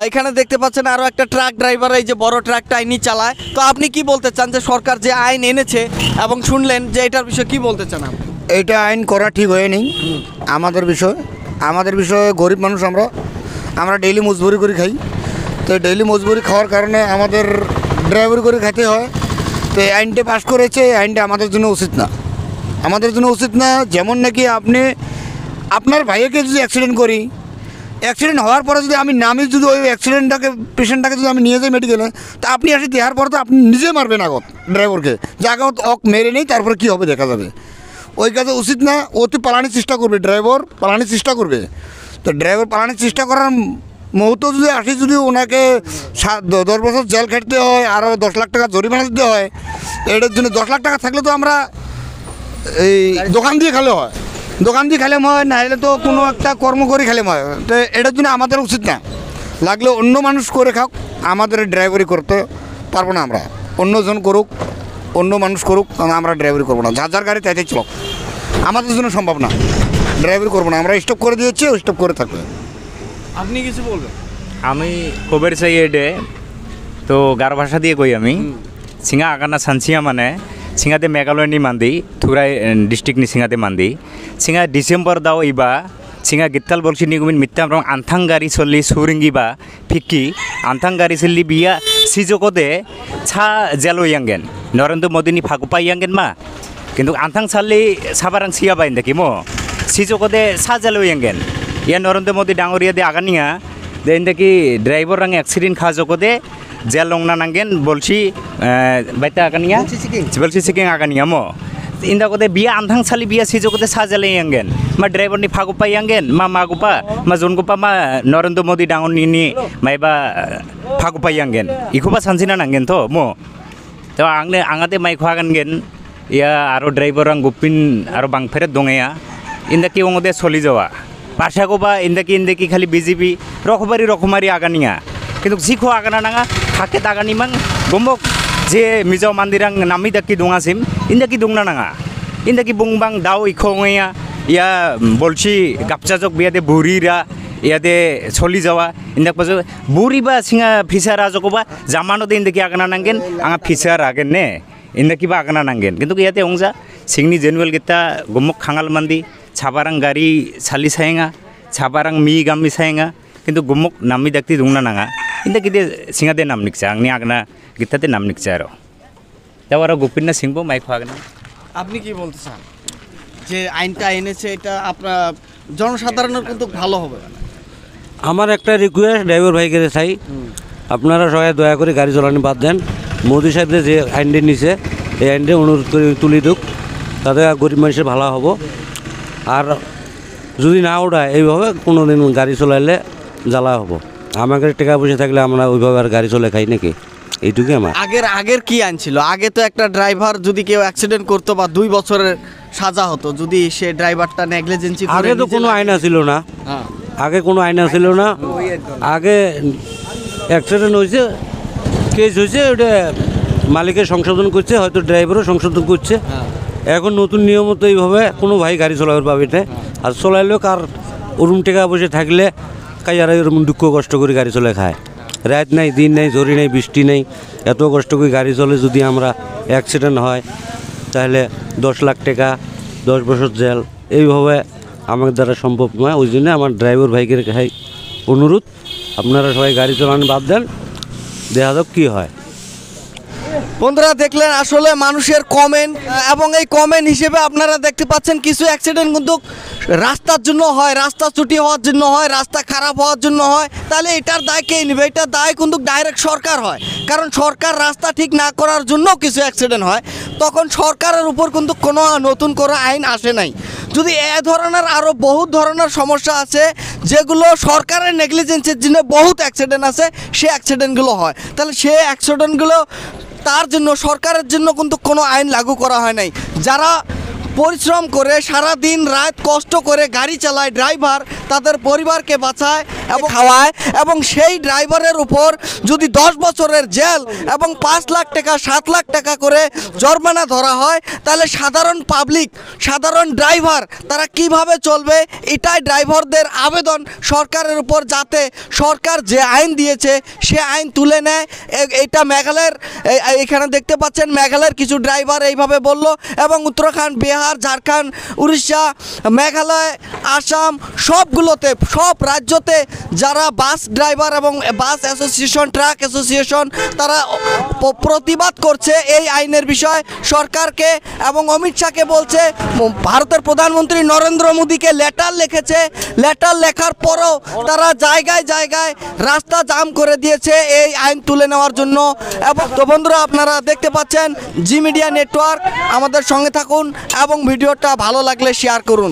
এখানে দেখতে পাচ্ছেন আরো একটা ট্রাক ড্রাইভার এই যে বড় ট্রাকটা ইনি চালায়। তো আপনি কি বলতে চান যে সরকার যে আইন এনেছে এবং শুনলেন যে এটার বিষয়ে কি বলতে চান আপনি? এটা আইন করা ঠিক হয়নি আমাদের বিষয়ে গরিব মানুষ আমরা ডেইলি মজদুরি করে খাই। তো ডেইলি মজদুরি খাওয়ার কারণে আমাদের ড্রাইভারি করে খেতে হয়। তো এই আইনটা পাস করেছে, এই আইনটা আমাদের জন্য উচিত না। যেমন নাকি আপনি আপনার ভাইকে যদি অ্যাক্সিডেন্ট হওয়ার পরে যদি আমি যদি ওই পেশেন্টটাকে যদি আমি নিয়ে যাই মেডিকেলে, তা আপনি আসি দেওয়ার পরে তো আপনি নিজে মারবেন আগত ড্রাইভারকে, যে আগত মেরে নেই, তারপরে কী হবে দেখা যাবে। ওই কাজে উচিত না। অতি পালানোর চেষ্টা করবে, ড্রাইভার পালানোর চেষ্টা করবে। তো ড্রাইভার পালানোর চেষ্টা করার মুহূর্ত যদি ওনাকে 10 বছর জেল খাটতে হয়, আরও 10 লাখ টাকা জরিমানা দিতে হয়। এটার জন্য 10 লাখ টাকা থাকলে তো আমরা এই দোকান দিয়ে খেলে হয়, না হলে তো কোনো একটা কর্ম করে খেলে হয়। তো এটার জন্য আমাদের উচিত না। লাগলে অন্য মানুষ করে খাক, আমাদের ড্রাইভারি করতে পারবো না আমরা। অন্য মানুষ করুক, আমরা ড্রাইভারি করবো না। যার গাড়ি তাই চলক, আমাদের জন্য সম্ভব না। ড্রাইভারি করবো না, আমরা স্টপ করে দিয়েছি, স্টপ করে থাকবে। আপনি কিছু বলবেন? আমি খবর চাই এডে তো গার ভাষা দিয়ে কই আমি সিঙা আগানা সানসিয়া মানে সিঙাতে মেঘালয়নি মান্দি থুরাই ডিস্ট্রিক্টনি সিঙাতে মান্দি সিঙা ডিসেম্বর দাও ইবা সিঙা গিত্তাল বলছি নিগুমিন মিত্তাম রং আন্থাং গাড়ি চললি সুরিঙ্গি বা ফিক্কি আন্থাং গাড়ি চললি বিয়া সিজকদে ছা জেলো ইয়াঙ্গেন নরেন্দ্র মোদিনি ফাগুপা ইয়াঙ্গেন মা কিন্তু আন্থাং সাললি সাবারাং সিয়া বাইন দেখি মো সিজকদে ছা জেলো ইয়াঙ্গেন ইয়া নরেন্দ্র মোদি ডাঙরিয়া দে আগানিয়া দেন দেখি ড্রাইভার রাং অ্যাক্সিডেন্ট খাজকদে জেল লংনা নাঙ্গেন বলছি বাইতা আগানিয়া বলছি সিকিং আগানিয়া মো ইন্দা কদে বিয়া আন্থাং সালি বিয়া সিজকদে ছা জেলে ইয়াঙ্গেন মা ড্রাইভারনি ফাগুপা ইয়াঙ্গেন মা মাগুপা মা জনগুপা মা নরেন্দ্র মোদি ডাঙরনি মাইবা ফাগুপা ইয়াঙ্গেন ইখুবা সানसिना नांगेन तो मो तो आंगने आंगाते माइ खुआगानगेन या आरो ड्राइवर आं गुपिन आरो बांफेरे दंगया इंदाकि ओंगदे सलि जावा पाशागोबा इंदाकि खाली बीजेपी रखमारी आगानिया किन्तु जिखो आगाना नाङा हाके दागानि मां गमक जे मिजाव मान्दिरां नामी दाकि दंगासिम इंदाकि दंना नाङा इंदाकि बुंबां दाव इखोंगया या बलछि गापजाजक बियादे बुरिरा ইয়াতে চলি যাওয়া ইন্দাক পাজো বুড়িবা সিঙা ফিসার আজকবা জামানো দে ইন্দাকি আগনা নাঙ্গেন আঙা ফিসার আগেন নে ইন্দাকিবা আগনা নাঙ্গেন কিন্তু ইয়াতে অংজা সিংনি জেনুয়েল গিতা গমক খাঙাল মান্দি ছাবারাং গাড়ি সালি সাইঙা ছাবারাং মি গামি সাইঙা কিন্তু গমক নামি দাকতি দুংনা নাঙা ইন্দাকি দে সিঙা দে নাম নিকছা আংনি আগনা গিতাতে নাম নিকছা আরো তাওয়ারা গোপিনা সিংবো মাইক আগনা। আপনি কি বলতে চান যে আইনটা এনেছে এটা আপনার জনসাধারণের কিন্তু ভালো হবে? আমার একটা রিকোয়েস্ট ড্রাইভার ভাইকে চাই, আপনারা সবাই দয়া করে গাড়ি চালানো বাদ দেন। মোদি সাহেব যে আইনটি নিছে এই আইনটি অনুরোধ করে তুলি দুক, তাতে গরিব মানুষের ভালো হব। আর যদি না ওঠায় এইভাবে কোনো দিন গাড়ি চলাইলে জ্বালা হব। আমাদের টাকা পয়সা থাকলে আমরা ওইভাবে আর গাড়ি চলে খাই নাকি, এইটুকুই আমার। আগের কি আইন ছিল? আগে তো একটা ড্রাইভার যদি কেউ অ্যাক্সিডেন্ট করতো বা 2 বছরের সাজা হতো যদি সে ড্রাইভারটা নেগলিজেন্সি করে। আগে তো কোনো আইনা ছিল না, আগে অ্যাক্সিডেন্ট হয়েছে, কেস হয়েছে, ওটা মালিকের সংশোধন করছে, হয়তো ড্রাইভারও সংশোধন করছে। এখন নতুন নিয়ম তো এইভাবে কোনো ভাই গাড়ি চলাবার পাবে না। আর চলাইলেও কার ওরম টাকা পয়সা থাকলে কাইয়ারা ওরকম দুঃখ কষ্ট করে গাড়ি চলে খায়। রাত নাই, দিন নাই, ঝড়ি নাই, বৃষ্টি নেই, এত কষ্ট করে গাড়ি চলে। যদি আমরা অ্যাক্সিডেন্ট হয় তাহলে 10 লাখ টাকা, 10 বছর জেল, এইভাবে আমার দ্বারা সম্ভব নয়। ওই জন্য আমার ড্রাইভার ভাইকে খাই অনুরোধ, আপনারা সবাই গাড়ি চালানো বাদ দেন, দেখা যাক কী হয়। বন্ধুরা দেখলেন আসলে মানুষের কমেন্ট, এবং এই কমেন্ট হিসেবে আপনারা দেখতে পাচ্ছেন কিছু অ্যাক্সিডেন্ট কিন্তু রাস্তার জন্য হয়, রাস্তা ছুটি হওয়ার জন্য হয়, রাস্তা খারাপ হওয়ার জন্য হয়। তাহলে এটার দায় কে নেবে? এটার দায় কিন্তু ডাইরেক্ট সরকার হয়, কারণ সরকার রাস্তা ঠিক না করার জন্য কিছু অ্যাক্সিডেন্ট হয়। তখন সরকারের উপর কিন্তু কোনো নতুন করে আইন আসে নাই। যদি এ ধরনের আরও বহুত ধরনের সমস্যা আছে যেগুলো সরকারের নেগলিজেন্সের জন্য বহুত অ্যাক্সিডেন্ট আছে, সে অ্যাক্সিডেন্টগুলো হয়, তাহলে সে অ্যাক্সিডেন্টগুলো তার জন্য সরকারের জন্য কিন্তু কোনো আইন লাগু করা হয় নাই। যারা পরিশ্রম করে সারা দিন রাত কষ্ট করে গাড়ি চালায় ড্রাইভার, তাদের পরিবারকে বাঁচায় এবং খাওয়ায়, এবং সেই ড্রাইভারের উপর যদি 10 বছরের জেল এবং 5 লাখ টাকা 7 লাখ টাকা করে জরিমানা ধরা হয়, তাহলে সাধারণ পাবলিক, সাধারণ ড্রাইভার তারা কিভাবে চলবে? এটাই ড্রাইভারদের আবেদন সরকারের উপর, যাতে সরকার যে আইন দিয়েছে সে আইন তুলে নেয়। এটা মেঘালয়ের, এখানে দেখতে পাচ্ছেন মেঘালয়ের কিছু ড্রাইভার এইভাবে বলল, এবং উত্তরাখণ্ড, বিহার, ঝাড়খণ্ড, উড়িষ্যা, মেঘালয়, আসাম সবগুলোতে, সব রাজ্যতে যারা বাস ড্রাইভার এবং বাস অ্যাসোসিয়েশন, ট্রাক অ্যাসোসিয়েশন, তারা প্রতিবাদ করছে এই আইনের বিষয় সরকারকে, এবং অমিত শাহকে বলছে, ভারতের প্রধানমন্ত্রী নরেন্দ্র মোদীকে লেটার লিখেছে, লেটার লেখার পরও তারা জায়গায় জায়গায় রাস্তা জাম করে দিয়েছে এই আইন তুলে নেওয়ার জন্য। এবং তো বন্ধুরা, আপনারা দেখতে পাচ্ছেন জি মিডিয়া নেটওয়ার্ক, আমাদের সঙ্গে থাকুন এবং ভিডিওটা ভালো লাগলে শেয়ার করুন।